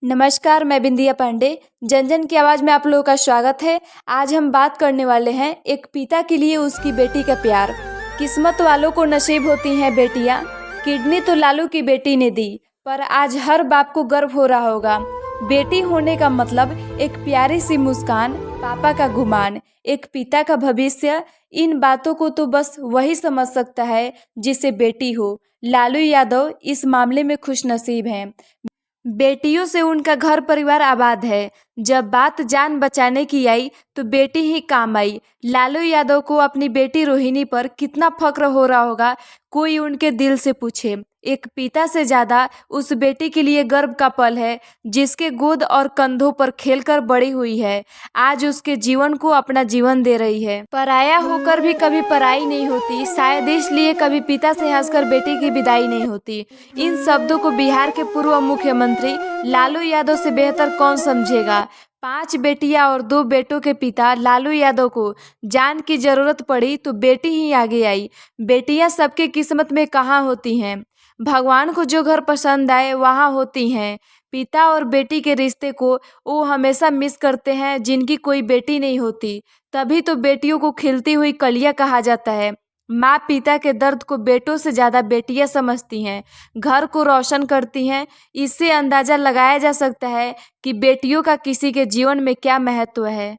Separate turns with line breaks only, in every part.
नमस्कार, मैं बिंदिया पांडे। जन जन की आवाज़ में आप लोगों का स्वागत है। आज हम बात करने वाले हैं एक पिता के लिए उसकी बेटी का प्यार। किस्मत वालों को नसीब होती हैं बेटियां। किडनी तो लालू की बेटी ने दी, पर आज हर बाप को गर्व हो रहा होगा। बेटी होने का मतलब एक प्यारी सी मुस्कान, पापा का गुमान, एक पिता का भविष्य। इन बातों को तो बस वही समझ सकता है जिसे बेटी हो। लालू यादव इस मामले में खुशनसीब हैं। बेटियों से उनका घर परिवार आबाद है। जब बात जान बचाने की आई तो बेटी ही काम आई। लालू यादव को अपनी बेटी रोहिणी पर कितना फक्र हो रहा होगा, कोई उनके दिल से पूछे। एक पिता से ज्यादा उस बेटी के लिए गर्व का पल है, जिसके गोद और कंधों पर खेलकर बड़ी हुई है। आज उसके जीवन को अपना जीवन दे रही है। पराया होकर भी कभी पराई नहीं होती, शायद इसलिए कभी पिता से हंसकर बेटी की विदाई नहीं होती। इन शब्दों को बिहार के पूर्व मुख्यमंत्री लालू यादव से बेहतर कौन समझेगा। 5 बेटियां और 2 बेटों के पिता लालू यादव को जान की जरूरत पड़ी तो बेटी ही आगे आई। बेटियां सबके किस्मत में कहाँ होती हैं। भगवान को जो घर पसंद आए वहाँ होती हैं। पिता और बेटी के रिश्ते को वो हमेशा मिस करते हैं जिनकी कोई बेटी नहीं होती। तभी तो बेटियों को खिलती हुई कलियां कहा जाता है। माँ पिता के दर्द को बेटों से ज़्यादा बेटियां समझती हैं, घर को रोशन करती हैं। इससे अंदाज़ा लगाया जा सकता है कि बेटियों का किसी के जीवन में क्या महत्व है।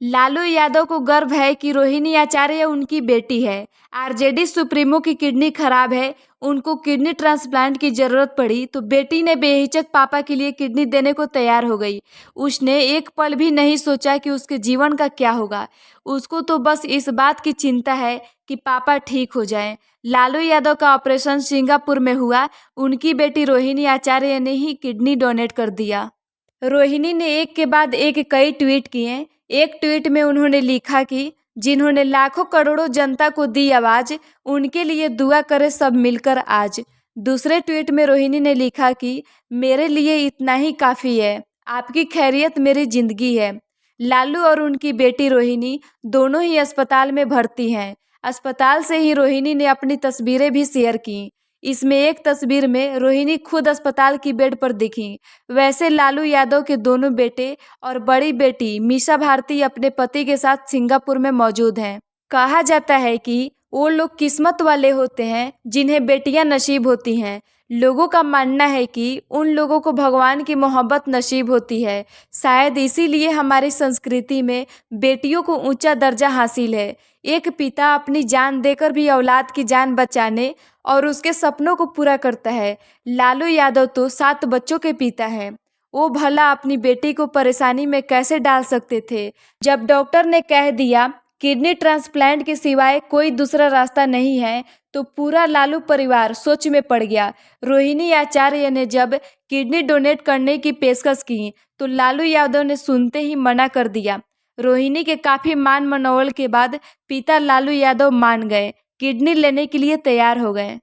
लालू यादव को गर्व है कि रोहिणी आचार्य उनकी बेटी है। आरजेडी सुप्रीमो की किडनी खराब है, उनको किडनी ट्रांसप्लांट की जरूरत पड़ी तो बेटी ने बेहिचक पापा के लिए किडनी देने को तैयार हो गई। उसने एक पल भी नहीं सोचा कि उसके जीवन का क्या होगा। उसको तो बस इस बात की चिंता है कि पापा ठीक हो जाएं। लालू यादव का ऑपरेशन सिंगापुर में हुआ, उनकी बेटी रोहिणी आचार्य ने ही किडनी डोनेट कर दिया। रोहिणी ने एक के बाद एक कई ट्वीट किए। एक ट्वीट में उन्होंने लिखा कि जिन्होंने लाखों करोड़ों जनता को दी आवाज, उनके लिए दुआ करें सब मिलकर आज। दूसरे ट्वीट में रोहिणी ने लिखा कि मेरे लिए इतना ही काफ़ी है, आपकी खैरियत मेरी जिंदगी है। लालू और उनकी बेटी रोहिणी दोनों ही अस्पताल में भर्ती हैं। अस्पताल से ही रोहिणी ने अपनी तस्वीरें भी शेयर की। इसमें एक तस्वीर में रोहिणी खुद अस्पताल की बेड पर दिखी। वैसे लालू यादव के दोनों बेटे और बड़ी बेटी मीसा भारती अपने पति के साथ सिंगापुर में मौजूद हैं। कहा जाता है कि वो लोग किस्मत वाले होते हैं जिन्हें बेटियां नसीब होती हैं। लोगों का मानना है कि उन लोगों को भगवान की मोहब्बत नसीब होती है। शायद इसीलिए हमारी संस्कृति में बेटियों को ऊंचा दर्जा हासिल है। एक पिता अपनी जान देकर भी औलाद की जान बचाने और उसके सपनों को पूरा करता है। लालू यादव तो 7 बच्चों के पिता हैं। वो भला अपनी बेटी को परेशानी में कैसे डाल सकते थे। जब डॉक्टर ने कह दिया किडनी ट्रांसप्लांट के सिवाय कोई दूसरा रास्ता नहीं है, तो पूरा लालू परिवार सोच में पड़ गया। रोहिणी आचार्य ने जब किडनी डोनेट करने की पेशकश की तो लालू यादव ने सुनते ही मना कर दिया। रोहिणी के काफ़ी मान मनौवल के बाद पिता लालू यादव मान गए, किडनी लेने के लिए तैयार हो गए।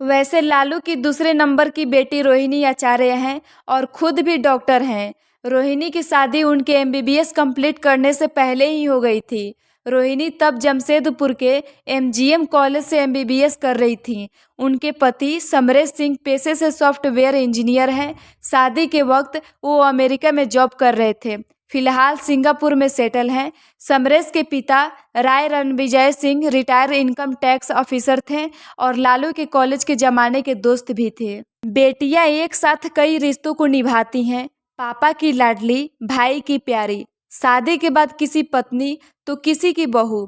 वैसे लालू की दूसरे नंबर की बेटी रोहिणी आचार्य हैं और खुद भी डॉक्टर हैं। रोहिणी की शादी उनके एमबीबीएस कंप्लीट करने से पहले ही हो गई थी। रोहिणी तब जमशेदपुर के एमजीएम कॉलेज से एमबीबीएस कर रही थी। उनके पति समरेश सिंह पेशे से सॉफ्टवेयर इंजीनियर हैं। शादी के वक्त वो अमेरिका में जॉब कर रहे थे, फिलहाल सिंगापुर में सेटल हैं। समरेश के पिता Rai Ranvijay Singh retired income tax officer थे और लालू के कॉलेज के जमाने के दोस्त भी थे। बेटियां एक साथ कई रिश्तों को निभाती हैं, पापा की लाडली, भाई की प्यारी, शादी के बाद किसी पत्नी तो किसी की बहू,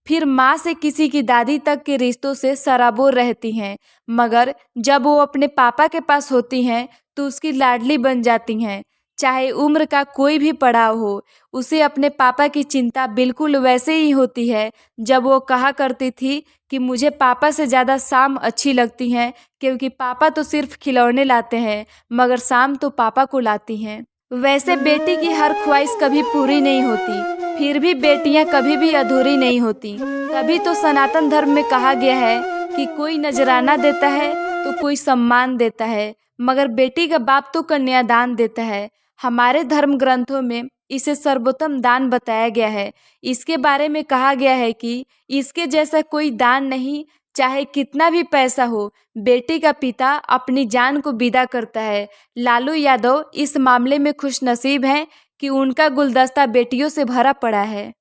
फिर माँ से किसी की दादी तक के रिश्तों से सराबोर रहती हैं। मगर जब वो अपने पापा के पास होती हैं तो उसकी लाडली बन जाती हैं। चाहे उम्र का कोई भी पड़ाव हो, उसे अपने पापा की चिंता बिल्कुल वैसे ही होती है जब वो कहा करती थी कि मुझे पापा से ज़्यादा शाम अच्छी लगती हैं, क्योंकि पापा तो सिर्फ खिलौने लाते हैं मगर शाम तो पापा को लाती हैं। वैसे बेटी की हर ख्वाहिश कभी पूरी नहीं होती, फिर भी बेटियां कभी भी अधूरी नहीं होती। तभी तो सनातन धर्म में कहा गया है कि कोई नजराना देता है तो कोई सम्मान देता है, मगर बेटी का बाप तो कन्यादान देता है। हमारे धर्म ग्रंथों में इसे सर्वोत्तम दान बताया गया है। इसके बारे में कहा गया है कि इसके जैसा कोई दान नहीं, चाहे कितना भी पैसा हो, बेटी का पिता अपनी जान को विदा करता है। लालू यादव इस मामले में खुशनसीब हैं कि उनका गुलदस्ता बेटियों से भरा पड़ा है।